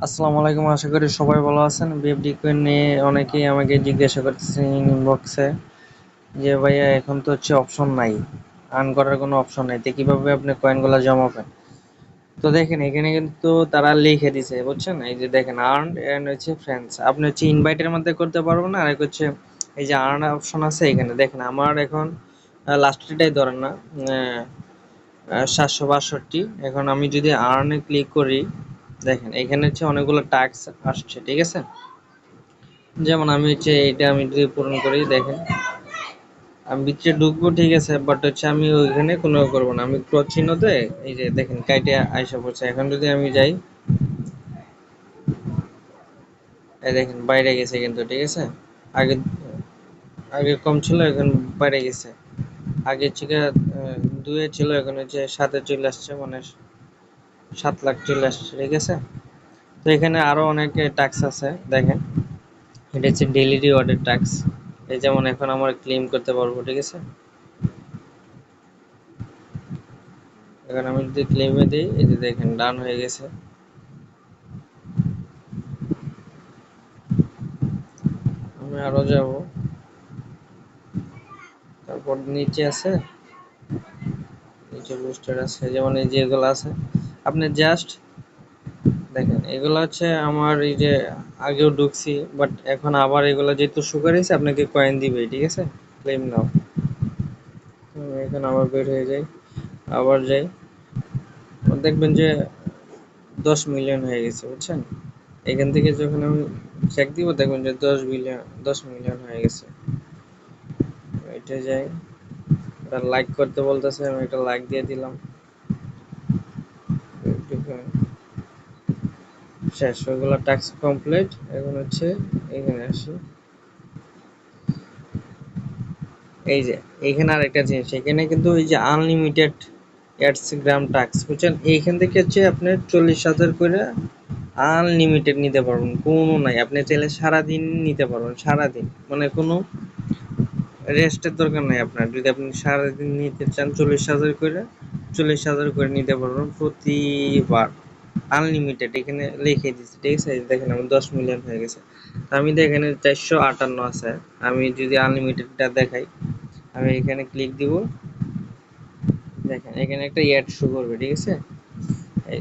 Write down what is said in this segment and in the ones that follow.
আসসালামু আলাইকুম, আশা করি সবাই ভালো আছেন। বিএফডি কয়েন নিয়ে অনেকেই আমাকে জিজ্ঞাসা করতেছেন ইনবক্সে যে ভাইয়া এখন তো হচ্ছে অপশন নাই, আর্ন করার কোনো অপশন নাই, তো কিভাবে আপনি কয়েনগুলো জমাবেন? তো দেখেন এখানে কিন্তু তারা লিখে দিছে, বুঝছেন? এই যে দেখেন আর্ন এন্ড হচ্ছে ফ্রেন্ডস, আপনি হচ্ছে ইনভাইটের মধ্যে করতে পারবেন না, আর এক হচ্ছে এই যে আর্ন অপশন আছে এখানে দেখেন আমার এখন লাস্টেরটাই ধরেন না, 762। এখন আমি যদি আর্নে ক্লিক করি, দেখেন এখানে হচ্ছে অনেকগুলো টাস্ক আসছে, ঠিক আছে? যেমন আমি হচ্ছে এটা আমি যদি পূরণ করি, দেখেন আমি ভিতরে ঢুকবো, ঠিক আছে, বাট হচ্ছে আমি ওইখানে কোনো করবো না, আমি ক্রস চিহ্নতে এই যে দেখেন কাইটে আইসা পড়ছে। এখন যদি আমি যাই, এই দেখেন বাইরে গেছে কিন্তু, ঠিক আছে? আগে আগে কম ছিল, এখন বাইরে গেছে। আগে ছিল 2-এ ছিল, এখন হচ্ছে 7-এ চলে আসছে, মানে 7 লাখ চলে আসছে, ঠিক আছে? তো এখানে আরো অনেক টাস্ক আছে, দেখেন এটা হচ্ছে ডেইলি রিওয়ার্ডের টাস্ক। এই যেমন এখন আমার ক্লেম করতে পারবো, ঠিক আছে? এখন আমি যদি ক্লেমে দিই, এই যে দেখেন ডান হয়ে গেছে। আমি আরো যাব, তারপর নিচে আছে, নিচে বুস্টার আছে, যেমন এই যে এগুলো আছে, আপনি জাস্ট দেখেন এগুলো হচ্ছে আমার এই যে আগেও ঢুকছি, বাট এখন আবার এগুলো যেহেতু সুগার হয়েছে আপনাকে কয়েন দিবে, ঠিক আছে? ক্লেম নাও। এখন আবার বের হয়ে যাই, আবার যাই, দেখবেন যে 10 মিলিয়ন হয়ে গেছে, বুঝছেন? এখান থেকে যখন আমি চেক দিব, দেখবেন যে 10 বিলিয়ন, 10 মিলিয়ন হয়ে গেছে। এটা যাই, এটা লাইক করতে বলতেছে, আমি একটা লাইক দিয়ে দিলাম। শেষ, ওইগুলো টাস্ক কমপ্লিট। এখন হচ্ছে এখানে আসি, এই যে এখানে আরেকটা জিনিস, এখানে কিন্তু এই যে আনলিমিটেড অ্যাডস গ্রাম টাস্ক, বুঝছেন? এইখান থেকে হচ্ছে আপনি 40,000 করে আনলিমিটেড নিতে পারবেন, কোনো নাই, আপনি চাইলে সারাদিন নিতে পারবেন, সারাদিন, মানে কোনো রেস্টের দরকার নাই আপনার। যদি আপনি সারাদিন নিতে চান 40,000 করে, 40,000 করে নিতে পারবেন প্রতিবার, আনলিমিটেড। এখানে লিখে দিচ্ছি, ঠিক আছে? দেখেন আমার 10 মিলিয়ন হয়ে গেছে। তো আমি দেখেন 458 আছে, আমি যদি আনলিমিটেডটা দেখাই, আমি এখানে ক্লিক দিব, দেখেন এখানে একটা অ্যাড শো করবে, ঠিক আছে? এই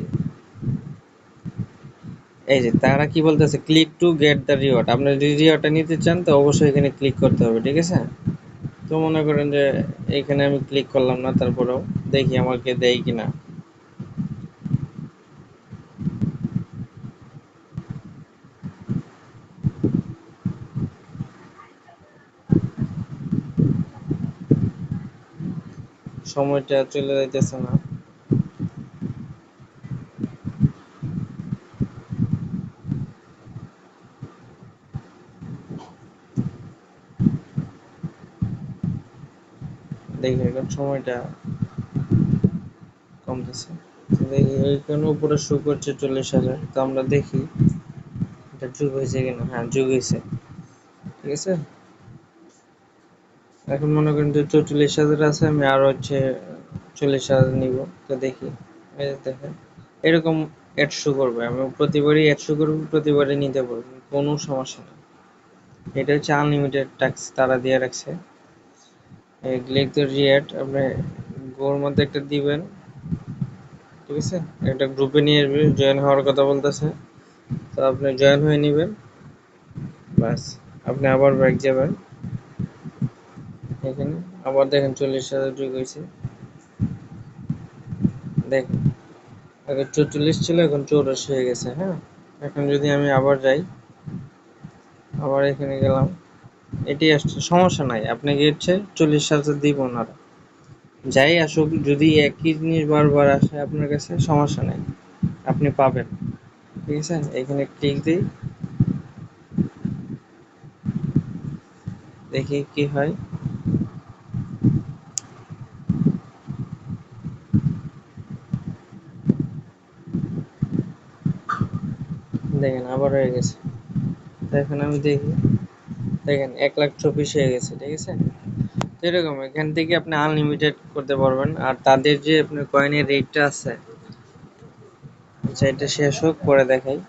এই যে তারা কি বলতেছে, click to get the reward, আপনি যদি রিওয়ার্ডটা নিতে চান তো অবশ্যই এখানে ক্লিক করতে হবে, ঠিক আছে? তো মনে করেন যে এইখানে আমি ক্লিক করলাম না, তারপরেও দেখি আমাকে দেয় কিনা। সময়টা চলে যাইতেছে না, দেখি এখন সময়টা কমতেছে। তো দেখি ওইখানে উপরে শো করছে 40,000, তো আমরা দেখি এটা যুগ হয়েছে কিনা। হ্যাঁ, যুগ হয়েছে, ঠিক আছে? এখন মনে করেন যে 44,000 আছে, আমি আরো হচ্ছে 40,000 নিব। তো দেখি, এই যে দেখেন এরকম অ্যাড শো করবে, আমি প্রতিবারই অ্যাড শো করবো, প্রতিবারই নিতে পারবো, কোনো সমস্যা নেই। এটা হচ্ছে আনলিমিটেড ট্যাক্স তারা দিয়ে রাখছে। ক্লিক দ্য রিয়াড, আপনি গোর মধ্যে একটা দিবেন, ঠিক আছে? একটা গ্রুপে নিয়ে আসবে, জয়েন হওয়ার কথা বলতেছে, তো আপনি জয়েন হয়ে নেবেন, বাস। আপনি আবার ব্যাক যাবেন, এখানে আবার দেখেন 40,000 যোগ হয়েছে, দেখেন আগে 44 ছিল, এখন 84 হয়ে গেছে। হ্যাঁ, এখন যদি আমি আবার যাই, আবার এখানে গেলাম, এটি আসছে, সমস্যা নাই, আপনাকে হচ্ছে 40,000 দিব না, যাই আসুক, যদি একই জিনিস বারবার আসে আপনার কাছে, সমস্যা নাই, আপনি পাবেন, ঠিক আছে? এখানে ক্লিক দিই, দেখি কি হয়। দেখেন আবার হয়ে গেছে। তো এখন আমি দেখি, দেখেন 1,24,000 হয়ে গেছে, ঠিক আছে? তো এরকম এখান থেকে আপনি আনলিমিটেড করতে পারবেন। আর তাদের যে আপনার কয়েনের রেটটা আছে, আচ্ছা এটা শেষ হোক, পরে দেখাই।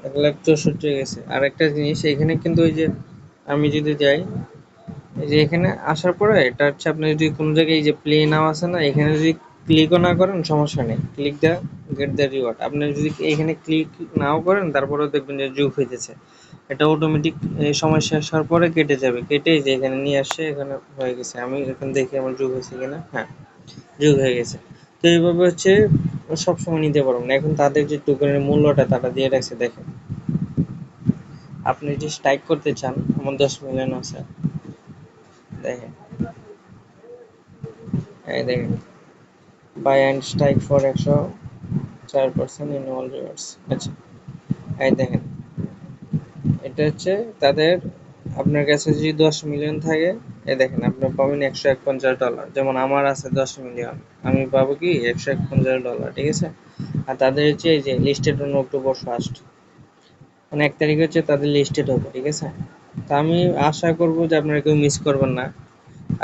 1,64,000 গেছে। আর একটা জিনিস এখানে কিন্তু ওই যে আমি যদি যাই, এই যে এখানে আসার পরে এটা হচ্ছে আপনি যদি কোনো জায়গায় এই যে প্লে নাও আছে না, এখানে যদি ক্লিকও না করেন সমস্যা নেই, click the get the reward. আপনি যদি এখানে ক্লিক নাও করেন তারপরেও দেখবেন যে যোগ হইতেছে, এটা অটোমেটিক এই সময় শেষ হওয়ার পরে কেটে যাবে, কেটে যে এখানে নিয়ে আসছে, এখানে হয়ে গেছে। আমি এখানে দেখি আমার যোগ হয়েছে কিনা, হ্যাঁ যোগ হয়ে গেছে। তো এইভাবে হচ্ছে সবসময় নিতে পারবেন না। এখন তাদের যে টোকেনের মূল্যটা তারা দিয়ে রাখছে দেখেন, আপনি যদি স্ট্রাইক করতে চান, আমার 10 মিলিয়ন আছে, দেখেন এই দেখেন, buy and strike for 104% in all rewards. আচ্ছা এই দেখেন, এটা হচ্ছে তাদের, আপনার কাছে যদি 10 মিলিয়ন থাকে, এই দেখেন আপনি পাবেন $151। যেমন আমার আছে 10 মিলিয়ন, আমি পাবো কি $151, ঠিক আছে। আর তাদের হচ্ছে এই যে লিস্টেড অন অক্টোবর 1st, মানে 1 তারিখ হচ্ছে তাদের লিস্টেড হবে, ঠিক আছে। তা আমি আশা করব যে আপনারা কেউ মিস করবেন না।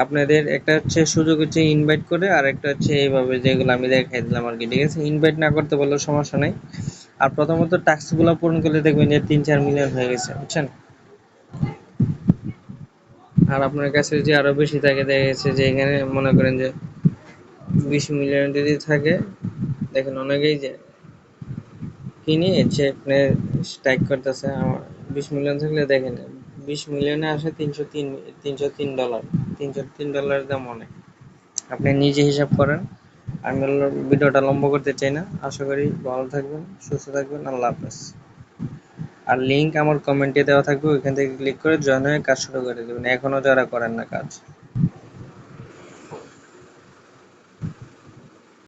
আপনাদের একটা হচ্ছে সুযোগ হচ্ছে ইনভাইট করে, আর একটা হচ্ছে এইভাবে যেগুলো আমি দেখাই দিলাম আর কি, ঠিক আছে। ইনভাইট না করতে বললেও সমস্যা নাই। আর প্রথমত টাস্কগুলো পূরণ করলে দেখবেন যে 3-4 মিলিয়ন হয়ে গেছে, বুঝছেন। আর আপনার কাছে যদি আরো বেশি থাকে, দেখা গেছে যে এখানে মনে করেন যে 20 মিলিয়ন যদি থাকে, দেখেন অনেকেই যে কিনে হচ্ছে আপনি স্ট্রাইক করতেছে। আমার 20 মিলিয়ন থাকলে দেখেন 20 মিলিয়নে আসে $303। $303 দাম অনেক। আপনি নিজে হিসাব করেন। আমি ভিডিওটা লম্বা করতে চাই না। আশা করি ভালো থাকবেন, সুস্থ থাকবেন। আল্লাহ হাফেজ। আর লিঙ্ক আমার কমেন্টে দেওয়া থাকবে, ওইখান থেকে ক্লিক করে জয়েন হয়ে কাজ শুরু করে দেবেন, এখনো যারা করেন না কাজ।